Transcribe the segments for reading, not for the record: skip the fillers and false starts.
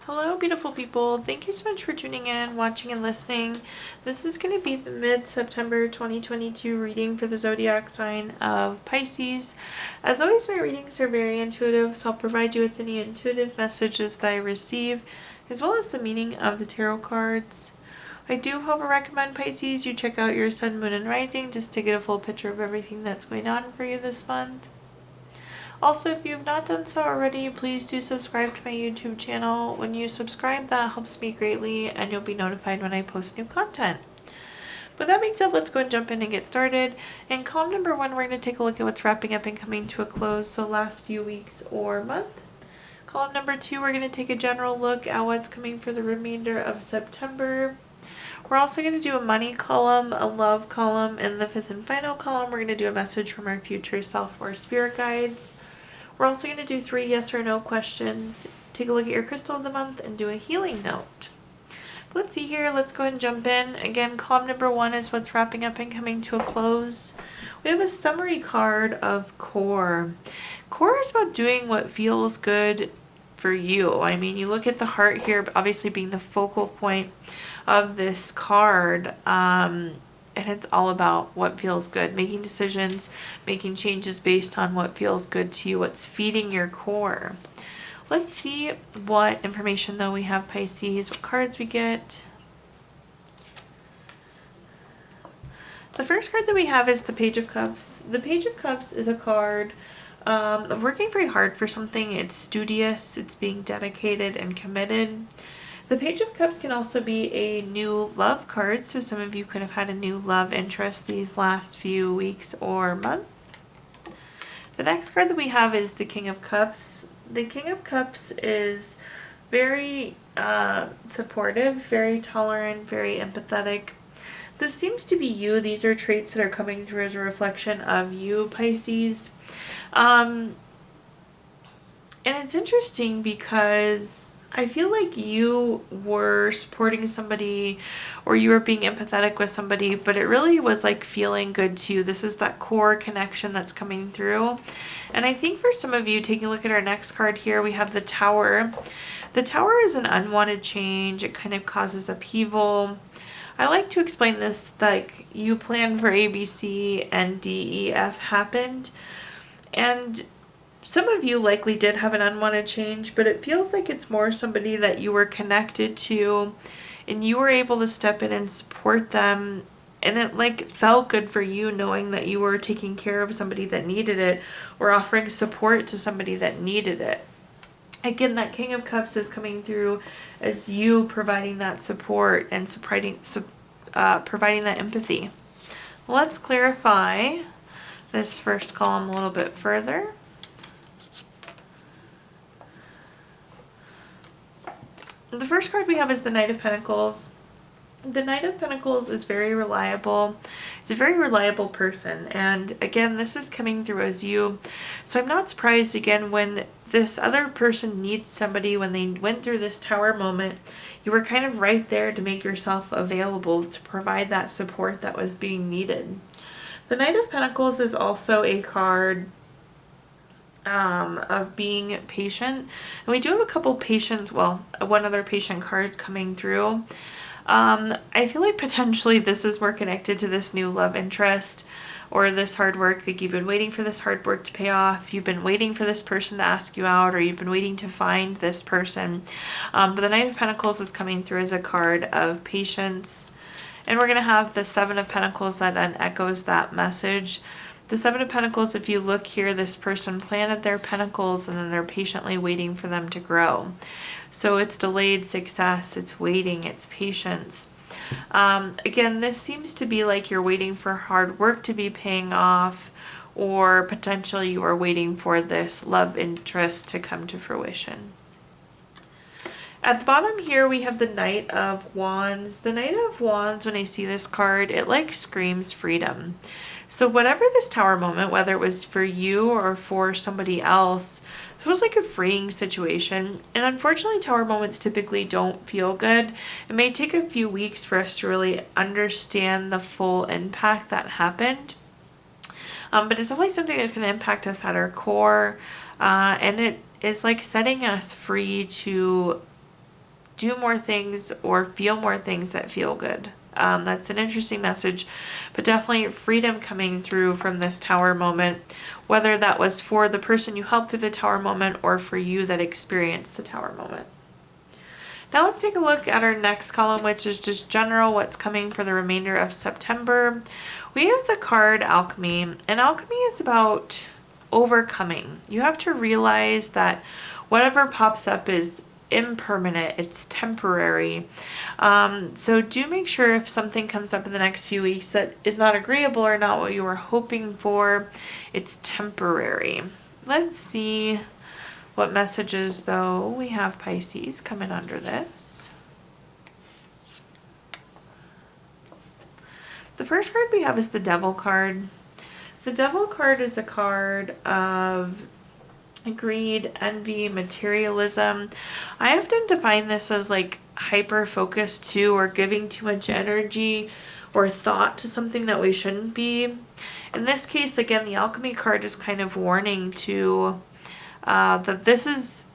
Hello, beautiful people. Thank you so much for tuning in, watching, and listening. This is going to be the mid-September 2022 reading for the zodiac sign of Pisces. As always, my readings are very intuitive, so I'll provide you with any intuitive messages that I receive, as well as the meaning of the tarot cards. I do, however, recommend Pisces you check out your sun, moon, and rising just to get a full picture of everything that's going on for you this month. Also, if you have not done so already, please do subscribe to my YouTube channel. When you subscribe, that helps me greatly, and you'll be notified when I post new content. With that being said, let's go and jump in and get started. In column number 1, we're going to take a look at what's wrapping up and coming to a close, so last few weeks or month. Column number 2, we're going to take a general look at what's coming for the remainder of September. We're also going to do a money column, a love column, and the 5th and final column, we're going to do a message from our future self or spirit guides. We're also going to do 3 yes or no questions, take a look at your crystal of the month, and do a healing note. Let's see here. Let's go ahead and jump in. Again, column number 1 is what's wrapping up and coming to a close. We have a summary card of core. Core is about doing what feels good for you. I mean, you look at the heart here, obviously being the focal point of this card. And it's all about what feels good, making decisions, making changes based on what feels good to you, what's feeding your core. Let's see what information, though, we have, Pisces, what cards we get. The first card that we have is the Page of Cups. The Page of Cups is a card of working very hard for something. It's studious, it's being dedicated and committed. The Page of Cups can also be a new love card, so some of you could have had a new love interest these last few weeks or month. The next card that we have is the King of Cups. The King of Cups is very supportive, very tolerant, very empathetic. This seems to be you. These are traits that are coming through as a reflection of you, Pisces. And it's interesting because I feel like you were supporting somebody or you were being empathetic with somebody, but it really was like feeling good to you. This is that core connection that's coming through. And I think for some of you, taking a look at our next card here, we have the Tower. The Tower is an unwanted change. It kind of causes upheaval. I like to explain this like you planned for A, B, C, and D, E, F happened. And some of you likely did have an unwanted change, but it feels like it's more somebody that you were connected to and you were able to step in and support them. And it like felt good for you knowing that you were taking care of somebody that needed it or offering support to somebody that needed it. Again, that King of Cups is coming through as you providing that support and providing that empathy. Let's clarify this first column a little bit further. The first card we have is the Knight of Pentacles. The Knight of Pentacles is very reliable. It's a very reliable person. And again, this is coming through as you. So I'm not surprised, again, when this other person needs somebody, when they went through this Tower moment, you were kind of right there to make yourself available to provide that support that was being needed. The Knight of Pentacles is also a card of being patient, and we do have a couple patience, well, one other patient card coming through. I feel like potentially this is more connected to this new love interest or this hard work, like you've been waiting for this hard work to pay off, you've been waiting for this person to ask you out, or you've been waiting to find this person. But the Knight of Pentacles is coming through as a card of patience, and we're going to have the Seven of Pentacles that then echoes that message. The Seven of Pentacles, if you look here, this person planted their pentacles and then they're patiently waiting for them to grow. So it's delayed success, it's waiting, it's patience. Again, this seems to be like you're waiting for hard work to be paying off, or potentially you are waiting for this love interest to come to fruition. At the bottom here, we have the Knight of Wands. The Knight of Wands, when I see this card, it like screams freedom. So whatever this Tower moment, whether it was for you or for somebody else, it was like a freeing situation. And unfortunately, Tower moments typically don't feel good. It may take a few weeks for us to really understand the full impact that happened. But it's always something that's going to impact us at our core. And it is like setting us free to do more things or feel more things that feel good. That's an interesting message, but definitely freedom coming through from this Tower moment, whether that was for the person you helped through the Tower moment or for you that experienced the Tower moment. Now let's take a look at our next column, which is just general, what's coming for the remainder of September. We have the card Alchemy, and Alchemy is about overcoming. You have to realize that whatever pops up is impermanent, it's temporary. So do make sure if something comes up in the next few weeks that is not agreeable or not what you were hoping for, it's temporary. Let's see what messages though we have, Pisces, coming under this. The first card we have is the Devil card. The Devil card is a card of greed, envy, materialism. I often define this as like hyper focused too, or giving too much energy or thought to something that we shouldn't be. In this case, again, the Alchemy card is kind of warning to that this is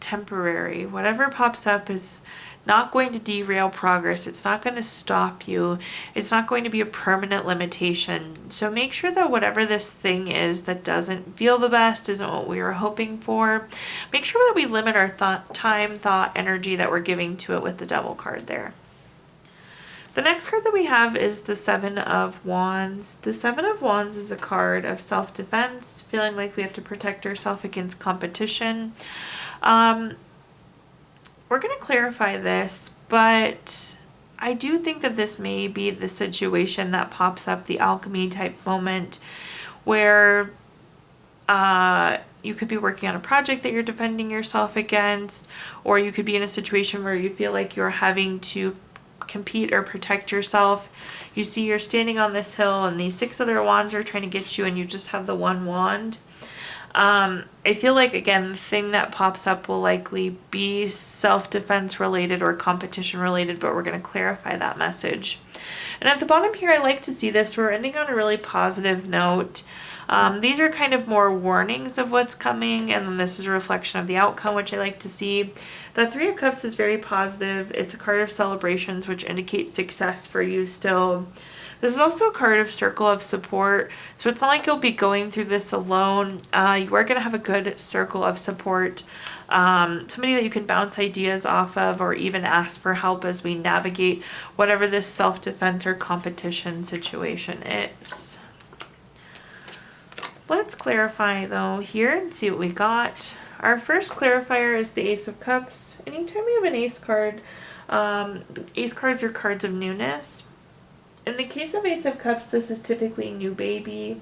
temporary. Whatever pops up is not going to derail progress. It's not going to stop you. It's not going to be a permanent limitation. So make sure that whatever this thing is that doesn't feel the best, isn't what we were hoping for, make sure that we limit our thought, energy that we're giving to it with the Devil card there. The next card that we have is the Seven of Wands. The Seven of Wands is a card of self-defense, feeling like we have to protect ourselves against competition. We're going to clarify this, but I do think that this may be the situation that pops up, the alchemy type moment, where you could be working on a project that you're defending yourself against, or you could be in a situation where you feel like you're having to compete or protect yourself. You see you're standing on this hill and these 6 other wands are trying to get you and you just have the one wand. I feel like, again, the thing that pops up will likely be self-defense related or competition related, but we're going to clarify that message. And at the bottom here, I like to see this. We're ending on a really positive note. These are kind of more warnings of what's coming, and then this is a reflection of the outcome, which I like to see. The Three of Cups is very positive. It's a card of celebrations, which indicates success for you still. This is also a card of circle of support, so it's not like you'll be going through this alone. You are going to have a good circle of support, somebody that you can bounce ideas off of or even ask for help as we navigate whatever this self-defense or competition situation is. Let's clarify though here and see what we got. Our first clarifier is the Ace of Cups. Anytime we have an ace card, ace cards are cards of newness. In the case of Ace of Cups, this is typically new baby,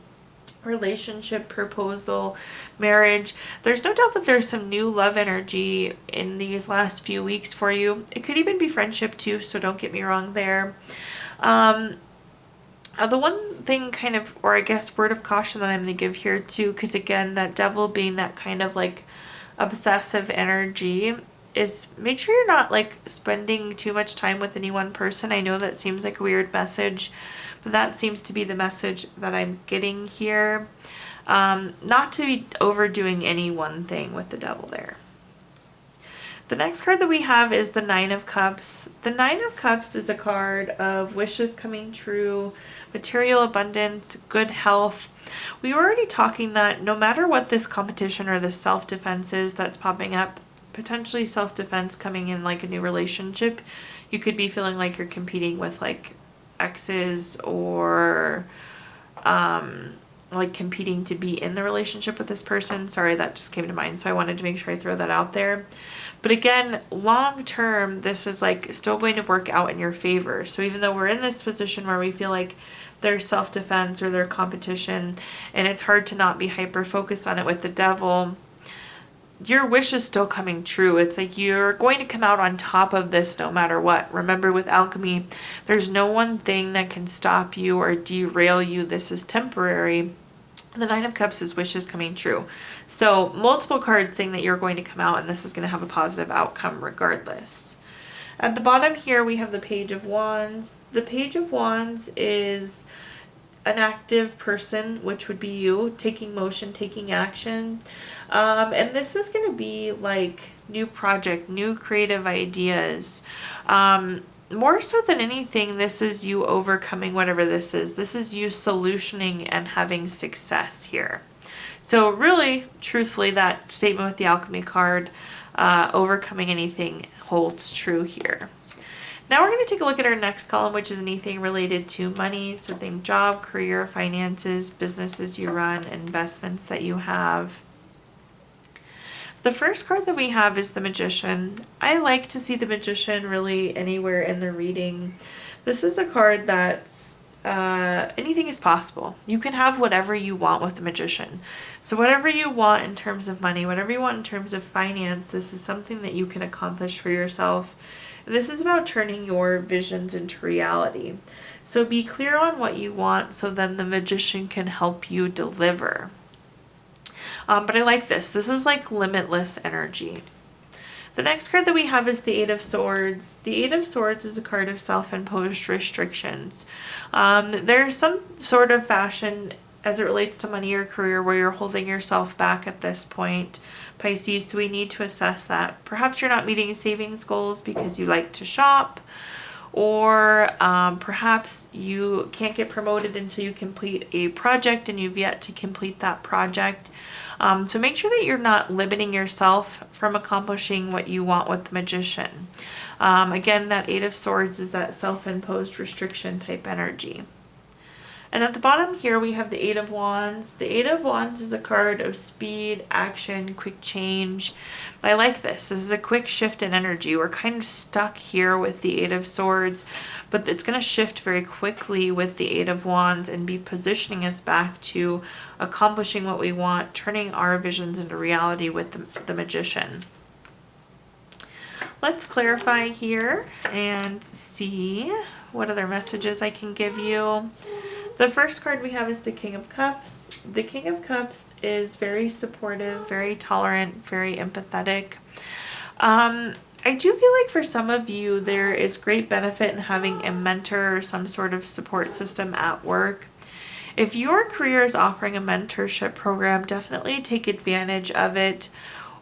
relationship, proposal, marriage. There's no doubt that there's some new love energy in these last few weeks for you. It could even be friendship too, so don't get me wrong there. The one thing kind of, or I guess word of caution that I'm going to give here too, because again, that Devil being that kind of like obsessive energy, is make sure you're not like spending too much time with any one person. I know that seems like a weird message, but that seems to be the message that I'm getting here. Not to be overdoing any one thing with the Devil there. The next card that we have is the Nine of Cups. The Nine of Cups is a card of wishes coming true, material abundance, good health. We were already talking that no matter what this competition or this self-defense is that's popping up, potentially self-defense coming in like a new relationship, you could be feeling like you're competing with like exes or like competing to be in the relationship with this person. Sorry, that just came to mind, so I wanted to make sure I throw that out there. But again, long term, this is like still going to work out in your favor. So even though we're in this position where we feel like there's self-defense or there's competition and it's hard to not be hyper focused on it with the Devil, your wish is still coming true. It's like you're going to come out on top of this no matter what. Remember, with alchemy, there's no one thing that can stop you or derail you. This is temporary. The Nine of Cups is wishes coming true. So multiple cards saying that you're going to come out and this is going to have a positive outcome regardless. At the bottom here, we have the Page of Wands. The Page of Wands is an active person, which would be you, taking motion, taking action. And this is going to be like new project, new creative ideas. More so than anything, this is you overcoming whatever this is. This is you solutioning and having success here. So really, truthfully, that statement with the alchemy card, overcoming anything, holds true here. Now we're going to take a look at our next column, which is anything related to money. So think job, career, finances, businesses you run, investments that you have. The first card that we have is the Magician. I like to see the Magician really anywhere in the reading. This is a card that's anything is possible. You can have whatever you want with the Magician. So whatever you want in terms of money, whatever you want in terms of finance, this is something that you can accomplish for yourself. This is about turning your visions into reality. So be clear on what you want so then the Magician can help you deliver. But I like this. This is like limitless energy. The next card that we have is the Eight of Swords. The Eight of Swords is a card of self-imposed restrictions. There's some sort of fashion as it relates to money or career where you're holding yourself back at this point, Pisces, so we need to assess that. Perhaps you're not meeting savings goals because you like to shop, or perhaps you can't get promoted until you complete a project and you've yet to complete that project. So make sure that you're not limiting yourself from accomplishing what you want with the Magician. Again, that Eight of Swords is that self-imposed restriction type energy. And at the bottom here, we have the Eight of Wands. The Eight of Wands is a card of speed, action, quick change. I like this. This is a quick shift in energy. We're kind of stuck here with the Eight of Swords, but it's going to shift very quickly with the Eight of Wands and be positioning us back to accomplishing what we want, turning our visions into reality with the Magician. Let's clarify here and see what other messages I can give you. The first card we have is the King of Cups. The King of Cups is very supportive, very tolerant, very empathetic. I do feel like for some of you, there is great benefit in having a mentor or some sort of support system at work. If your career is offering a mentorship program, definitely take advantage of it.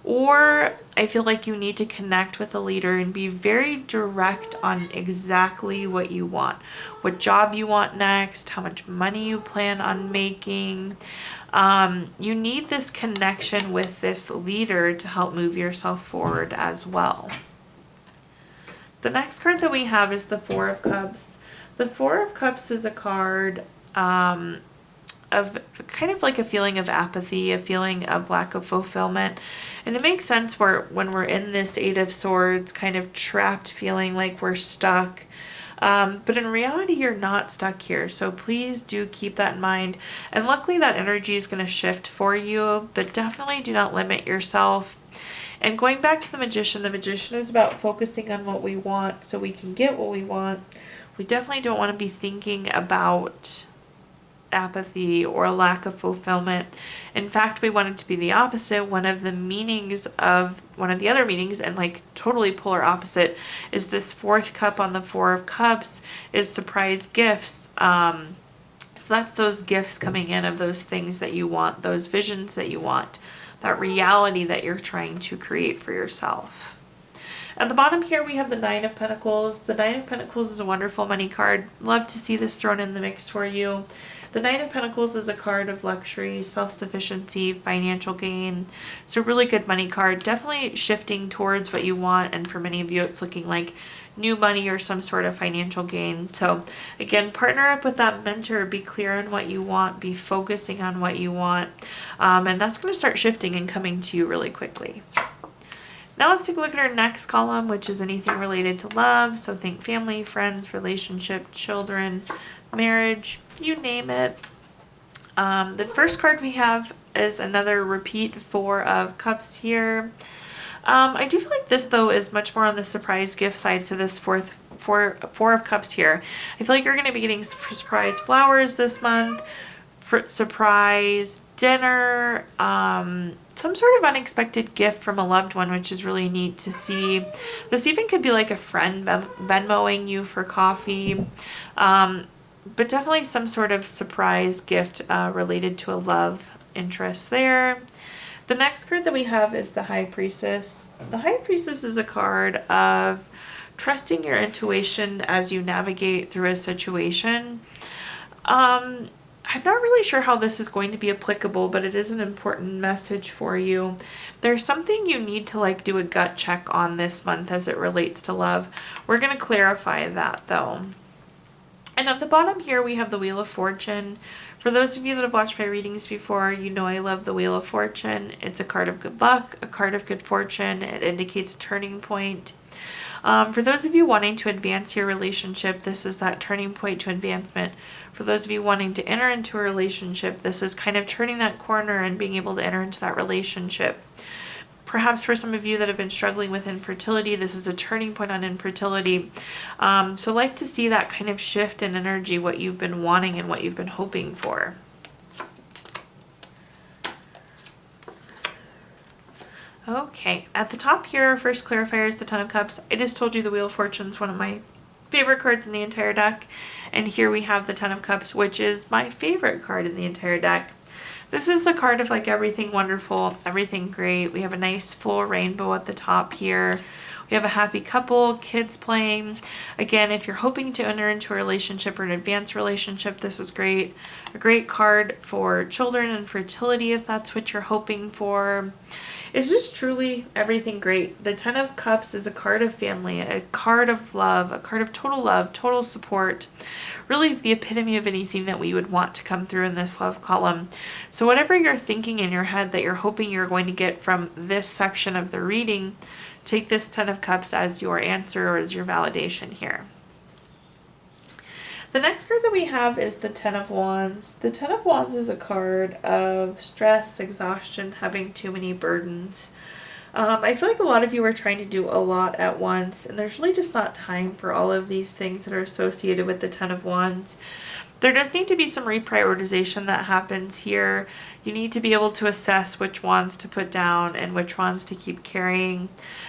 Or I feel like you need to connect with a leader and be very direct on exactly what you want, what job you want next, how much money you plan on making. You need this connection with this leader to help move yourself forward as well. The next card that we have is the Four of Cups. The Four of Cups is a card of kind of like a feeling of apathy, a feeling of lack of fulfillment. And it makes sense when we're in this Eight of Swords, kind of trapped, feeling like we're stuck. But in reality, you're not stuck here. So please do keep that in mind. And luckily that energy is going to shift for you, but definitely do not limit yourself. And going back to the Magician is about focusing on what we want so we can get what we want. We definitely don't want to be thinking about apathy or a lack of fulfillment. In fact, we want it to be the opposite. One of the other meanings and like totally polar opposite is this fourth cup on the Four of Cups is surprise gifts. So that's those gifts coming in of those things that you want, those visions that you want, that reality that you're trying to create for yourself. At the bottom here, we have the Nine of Pentacles. The Nine of Pentacles is a wonderful money card. Love to see this thrown in the mix for you. The Knight of Pentacles is a card of luxury, self-sufficiency, financial gain. So really good money card. Definitely shifting towards what you want. And for many of you, it's looking like new money or some sort of financial gain. So again, partner up with that mentor. Be clear on what you want. Be focusing on what you want. And that's going to start shifting and coming to you really quickly. Now let's take a look at our next column, which is anything related to love. So think family, friends, relationship, children, marriage, you name it. The first card we have is another repeat Four of Cups here. I do feel like this though is much more on the surprise gift side. So this Four of Cups here, I feel like you're going to be getting surprise flowers this month, surprise dinner, some sort of unexpected gift from a loved one, which is really neat to see. This even could be like a friend Venmoing you for coffee. But definitely some sort of surprise gift related to a love interest there. The next card that we have is the High Priestess. The High Priestess is a card of trusting your intuition as you navigate through a situation. I'm not really sure how this is going to be applicable, but it is an important message for you. There's something you need to like do a gut check on this month as it relates to love. We're going to clarify that though. And at the bottom here, we have the Wheel of Fortune. For those of you that have watched my readings before, you know I love the Wheel of Fortune. It's a card of good luck, a card of good fortune. It indicates a turning point. For those of you wanting to advance your relationship, this is that turning point to advancement. For those of you wanting to enter into a relationship, this is kind of turning that corner and being able to enter into that relationship. Perhaps for some of you that have been struggling with infertility, this is a turning point on infertility. So like to see that kind of shift in energy, what you've been wanting and what you've been hoping for. Okay, at the top here, first clarifier is the Ten of Cups. I just told you the Wheel of Fortune is one of my favorite cards in the entire deck. And here we have the Ten of Cups, which is my favorite card in the entire deck. This is a card of like everything wonderful, everything great. We have a nice full rainbow at the top here. We have a happy couple, kids playing. Again, if you're hoping to enter into a relationship or an advanced relationship, this is great. A great card for children and fertility if that's what you're hoping for. It's just truly everything great. The Ten of Cups is a card of family, a card of love, a card of love, total support. Really the epitome of anything that we would want to come through in this love column. So whatever you're thinking in your head that you're hoping you're going to get from this section of the reading, take this Ten of Cups as your answer or as your validation here. The next card that we have is the Ten of Wands. The Ten of Wands is a card of stress, exhaustion, having too many burdens. I feel like a lot of you are trying to do a lot at once, and there's really just not time for all of these things that are associated with the Ten of Wands. There does need to be some reprioritization that happens here. You need to be able to assess which wands to put down and which wands to keep carrying.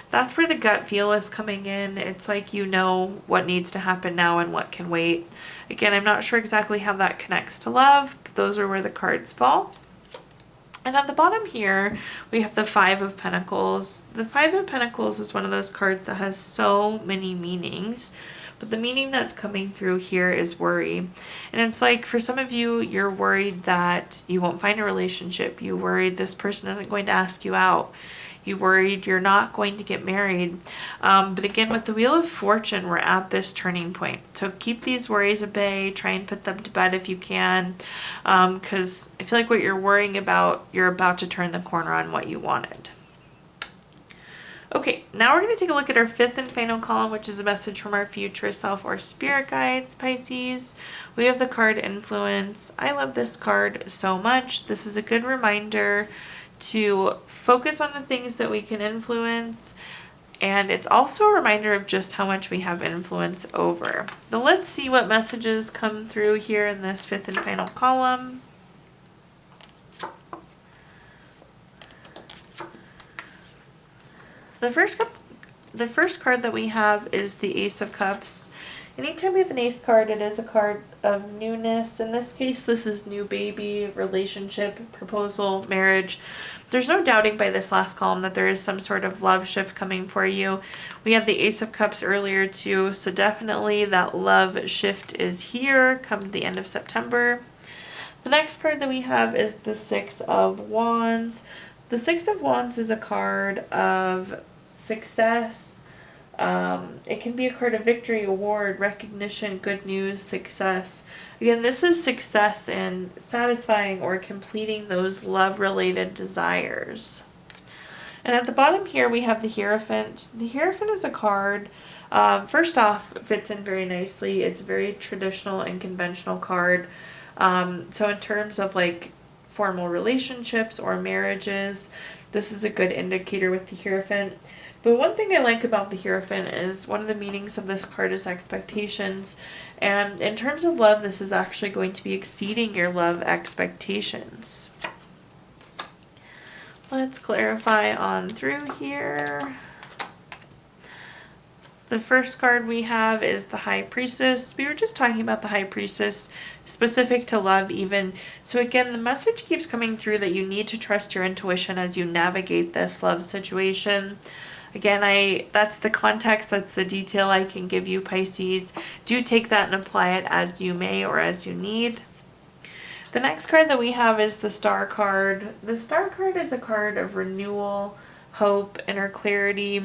That's where the gut feel is coming in. It's like you know what needs to happen now and what can wait. Again, I'm not sure exactly how that connects to love, but those are where the cards fall. And at the bottom here, we have the Five of Pentacles. The Five of Pentacles is one of those cards that has so many meanings, but the meaning that's coming through here is worry. And it's like for some of you, you're worried that you won't find a relationship. You're worried this person isn't going to ask you out. You worried you're not going to get married. But again, with the Wheel of Fortune, we're at this turning point. So keep these worries at bay. Try and put them to bed if you can. Because I feel like what you're worrying about, you're about to turn the corner on what you wanted. Okay, now we're going to take a look at our fifth and final column, which is a message from our future self or spirit guides, Pisces. We have the card Influence. I love this card so much. This is a good reminder to focus on the things that we can influence, and it's also a reminder of just how much we have influence over. Now let's see what messages come through here in this fifth and final column. The first card that we have is the Ace of Cups. Anytime we have an ace card, it is a card of newness. In this case, this is new baby, relationship, proposal, marriage. There's no doubting by this last column that there is some sort of love shift coming for you. We had the Ace of Cups earlier too, so definitely that love shift is here come the end of September. The next card that we have is the Six of Wands. The Six of Wands is a card of success. It can be a card of victory, award, recognition, good news, success. Again, this is success in satisfying or completing those love-related desires. And at the bottom here, we have the Hierophant. The Hierophant is a card, first off, fits in very nicely. It's a very traditional and conventional card. So in terms of like formal relationships or marriages, this is a good indicator with the Hierophant. But one thing I like about the Hierophant is one of the meanings of this card is expectations. And in terms of love, this is actually going to be exceeding your love expectations. Let's clarify on through here. The first card we have is the High Priestess. We were just talking about the High Priestess, specific to love even. So again, the message keeps coming through that you need to trust your intuition as you navigate this love situation. Again, that's the context, that's the detail I can give you, Pisces. Do take that and apply it as you may or as you need. The next card that we have is the Star card. The Star card is a card of renewal, hope, inner clarity.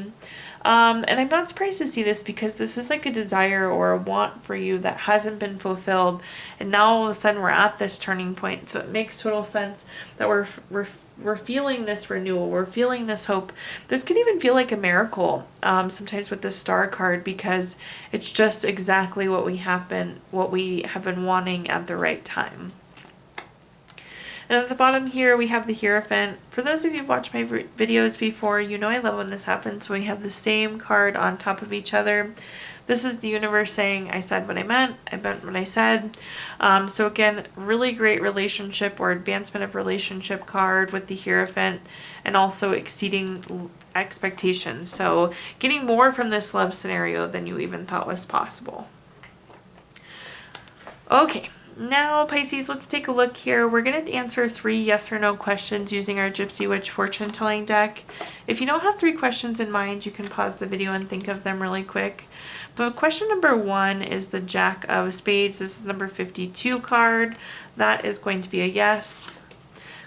And I'm not surprised to see this because this is like a desire or a want for you that hasn't been fulfilled. And now all of a sudden we're at this turning point. So it makes total sense that we're feeling this renewal. We're feeling this hope. This could even feel like a miracle sometimes with this Star card because it's just exactly what we have been wanting at the right time. And at the bottom here, we have the Hierophant. For those of you who've watched my videos before, you know I love when this happens. So we have the same card on top of each other. This is the universe saying, I said what I meant what I said. So again, really great relationship or advancement of relationship card with the Hierophant, and also exceeding expectations. So getting more from this love scenario than you even thought was possible. Okay. Now, Pisces, let's take a look here. We're going to answer 3 yes or no questions using our Gypsy Witch fortune telling deck. If you don't have 3 questions in mind, you can pause the video and think of them really quick. But question number 1 is the Jack of Spades. This is number 52 card. That is going to be a yes.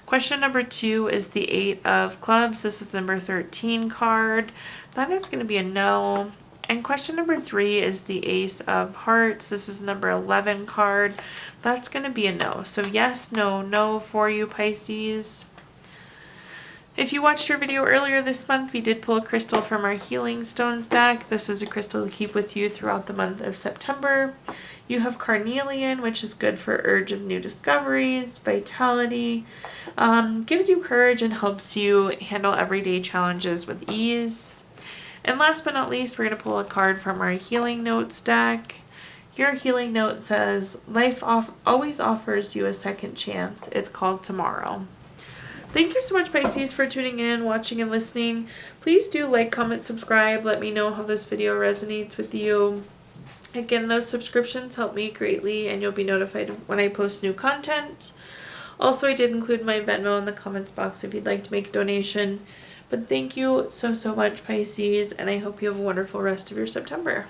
Question number 2 is the 8 of Clubs. This is number 13 card. That is going to be a no. And question number 3 is the Ace of Hearts. This is number 11 card. That's going to be a no. So yes, no, no for you, Pisces. If you watched your video earlier this month, we did pull a crystal from our Healing Stones deck. This is a crystal to keep with you throughout the month of September. You have Carnelian, which is good for urge of new discoveries, vitality, gives you courage and helps you handle everyday challenges with ease. And last but not least, we're going to pull a card from our Healing Notes deck. Your healing note says, life always offers you a second chance. It's called tomorrow. Thank you so much, Pisces, for tuning in, watching, and listening. Please do like, comment, subscribe. Let me know how this video resonates with you. Again, those subscriptions help me greatly, and you'll be notified when I post new content. Also, I did include my Venmo in the comments box if you'd like to make a donation. But thank you so much, Pisces, and I hope you have a wonderful rest of your September.